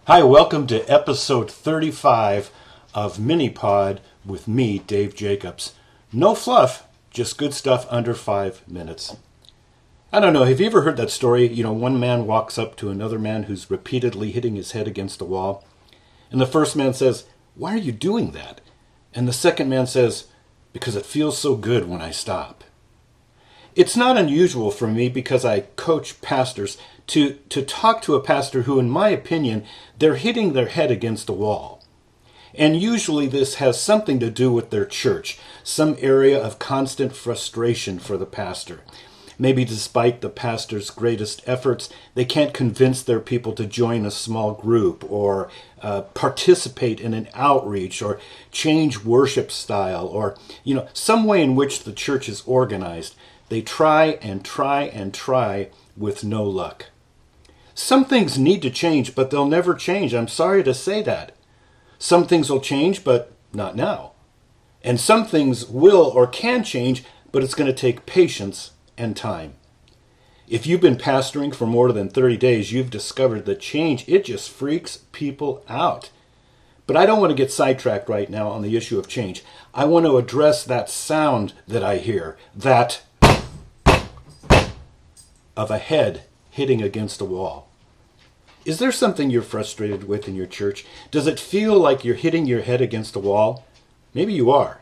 Hi, welcome to episode 35 of Minipod with me, Dave Jacobs. No fluff, just good stuff under 5 minutes. I don't know, have you ever heard that story? One man walks up to another man who's repeatedly hitting his head against a wall. And the first man says, "Why are you doing that?" And the second man says, "Because it feels so good when I stop." It's not unusual for me, because I coach pastors, to talk to a pastor who, in my opinion, they're hitting their head against a wall. And usually this has something to do with their church, some area of constant frustration for the pastor. Maybe despite the pastor's greatest efforts, they can't convince their people to join a small group or participate in an outreach or change worship style or, some way in which the church is organized. They try and try and try with no luck. Some things need to change, but they'll never change. I'm sorry to say that. Some things will change, but not now. And some things will or can change, but it's going to take patience and time. If you've been pastoring for more than 30 days, you've discovered that change, it just freaks people out. But I don't want to get sidetracked right now on the issue of change. I want to address that sound that I hear, that of a head hitting against a wall. Is there something you're frustrated with in your church? Does it feel like you're hitting your head against a wall? Maybe you are.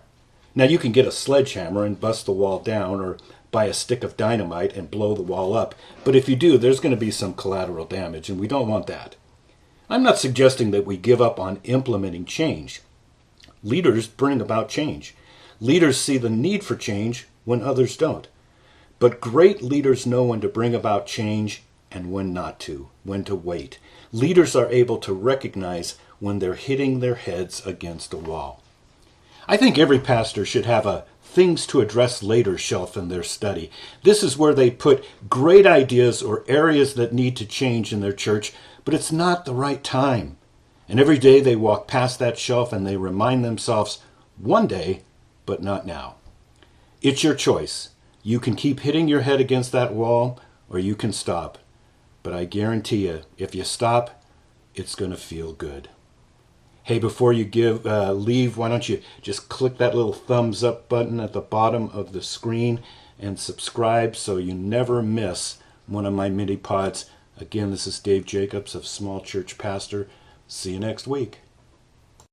Now, you can get a sledgehammer and bust the wall down, or buy a stick of dynamite and blow the wall up. But if you do, there's going to be some collateral damage, and we don't want that. I'm not suggesting that we give up on implementing change. Leaders bring about change. Leaders see the need for change when others don't. But great leaders know when to bring about change and when not to, when to wait. Leaders are able to recognize when they're hitting their heads against a wall. I think every pastor should have a things to address later shelf in their study. This is where they put great ideas or areas that need to change in their church, but it's not the right time. And every day they walk past that shelf and they remind themselves, one day, but not now. It's your choice. You can keep hitting your head against that wall, or you can stop. But I guarantee you, if you stop, it's going to feel good. Hey, before you leave, why don't you just click that little thumbs up button at the bottom of the screen and subscribe so you never miss one of my mini pods. Again, this is Dave Jacobs of Small Church Pastor. See you next week.